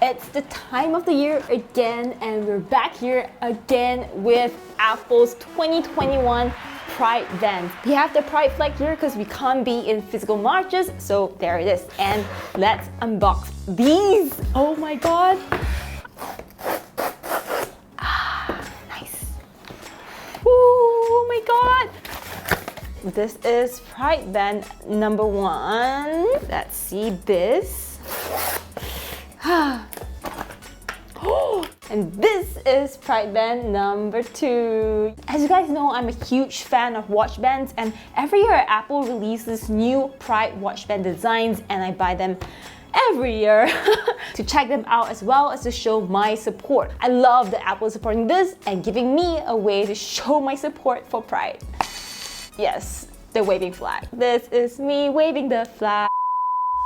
It's the time of the year again, and we're back here again with Apple's 2021 Pride Vans. We have the Pride flag here because we can't be in physical marches, so there it is. And let's unbox these. Oh my god. Nice. Oh my god. This is Pride Van number 1. Let's see this. And this is Pride Band number 2. As you guys know, I'm a huge fan of watch bands, and every year Apple releases new Pride watch band designs and I buy them every year to check them out as well as to show my support. I love that Apple is supporting this and giving me a way to show my support for Pride. Yes, the waving flag. This is me waving the flag.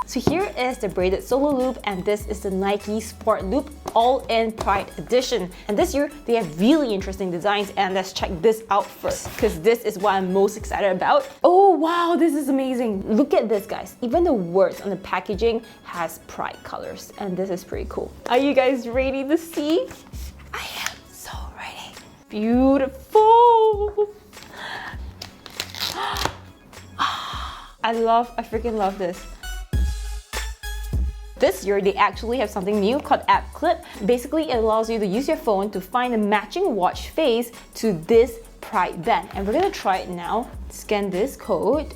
So here is the braided solo loop, and this is the Nike Sport Loop all-in Pride edition. And this year they have really interesting designs, and let's check this out first because this is what I'm most excited about. Oh wow, this is amazing. Look at this, guys. Even the words on the packaging has Pride colors, and this is pretty cool. Are you guys ready to see? I am so ready. Beautiful. I freaking love this. This year, they actually have something new called App Clip. Basically, it allows you to use your phone to find a matching watch face to this Pride band. And we're gonna try it now. Scan this code.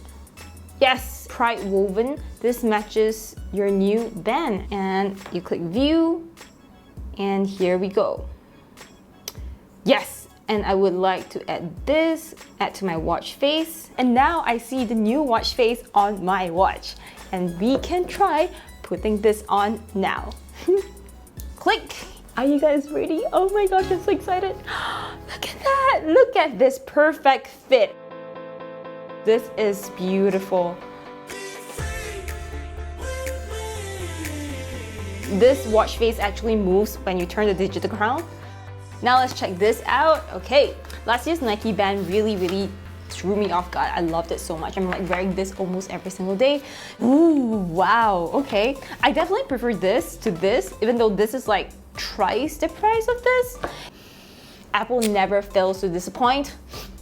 Yes, Pride woven. This matches your new band. And you click view, and here we go. Yes, and I would like to add this, add to my watch face. And now I see the new watch face on my watch. And we can try putting this on now. Click! Are you guys ready? Oh my gosh, I'm so excited. Look at that! Look at this perfect fit. This is beautiful. This watch face actually moves when you turn the digital crown. Now let's check this out. Okay, last year's Nike band really threw me off guard. I loved it so much. I'm like wearing this almost every single day. Ooh, wow, okay. I definitely prefer this to this, even though this is like twice the price of this. Apple never fails to disappoint,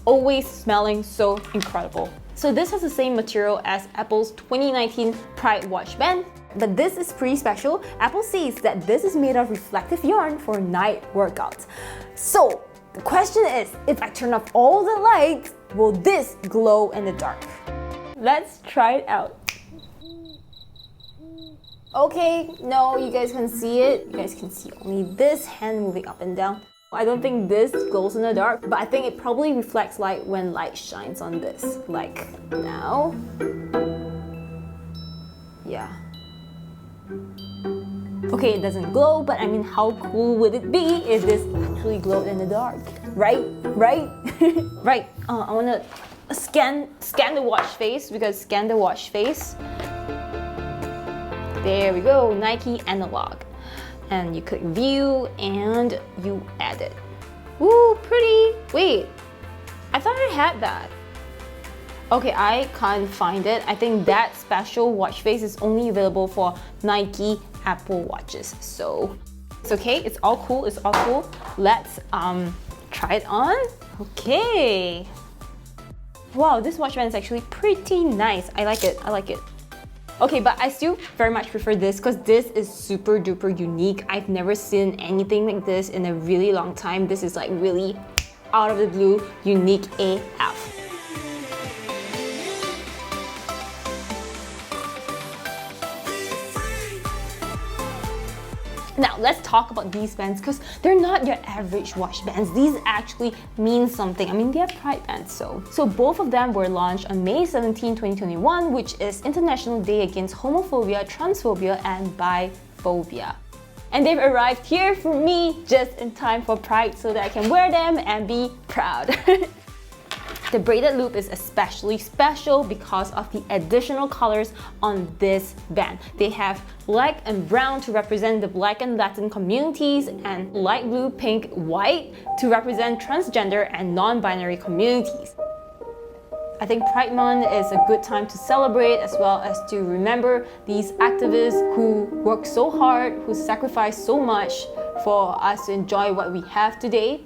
always smelling so incredible. So this has the same material as Apple's 2019 Pride watch band, but this is pretty special. Apple says that this is made of reflective yarn for night workouts. So the question is, if I turn off all the lights, will this glow in the dark? Let's try it out. Okay, no, you guys can see it. You guys can see only this hand moving up and down. I don't think this glows in the dark, but I think it probably reflects light when light shines on this. Like now. Yeah. Okay, it doesn't glow, but I mean, how cool would it be if this actually glowed in the dark? Right? Right? Right. I wanna scan the watch face, because scan the watch face. There we go, Nike analog. And you click view and you add it. Ooh, pretty. Wait, I thought I had that. Okay, I can't find it. I think that special watch face is only available for Nike Apple watches. So it's okay, it's all cool, it's all cool. Let's try it on. Okay. Wow, this watch band is actually pretty nice. I like it, I like it. Okay, but I still very much prefer this because this is super duper unique. I've never seen anything like this in a really long time. This is like really out of the blue, unique AF. Now, let's talk about these bands because they're not your average watch bands. These actually mean something. I mean, they're Pride bands, so both of them were launched on May 17, 2021, which is International Day Against Homophobia, Transphobia, and Biphobia. And they've arrived here for me just in time for Pride so that I can wear them and be proud. The braided loop is especially special because of the additional colors on this band. They have black and brown to represent the Black and Latin communities, and light blue, pink, white to represent transgender and non-binary communities. I think Pride Month is a good time to celebrate as well as to remember these activists who work so hard, who sacrifice so much for us to enjoy what we have today.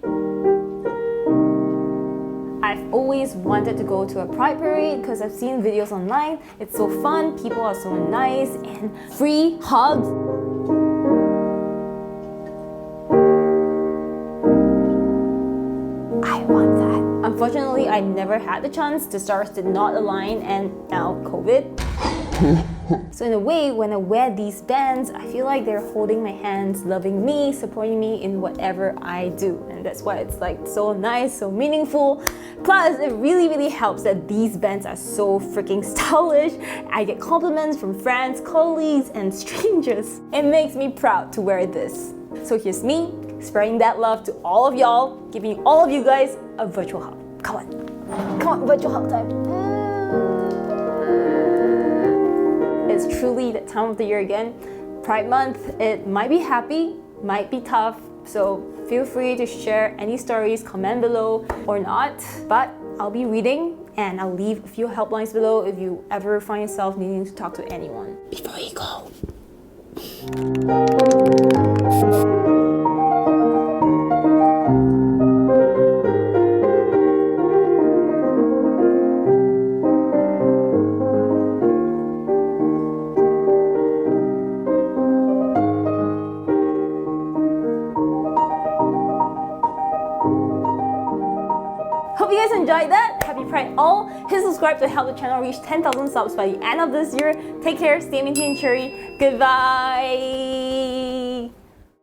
I've always wanted to go to a Pride parade because I've seen videos online. It's so fun, people are so nice, and free hugs. I want that. Unfortunately, I never had the chance. The stars did not align, and now COVID. So in a way, when I wear these bands, I feel like they're holding my hands, loving me, supporting me in whatever I do. And that's why it's like so nice, so meaningful. Plus, it really helps that these bands are so freaking stylish. I get compliments from friends, colleagues, and strangers. It makes me proud to wear this. So here's me, spreading that love to all of y'all, giving all of you guys a virtual hug. Come on, virtual hug time. It's truly that time of the year again. Pride Month, it might be happy, might be tough, so feel free to share any stories, comment below or not, but I'll be reading and I'll leave a few helplines below if you ever find yourself needing to talk to anyone. Before you go. Hope you guys enjoyed that. Happy Pride all. Hit subscribe to help the channel reach 10,000 subs by the end of this year. Take care, stay minty and cheery. Goodbye.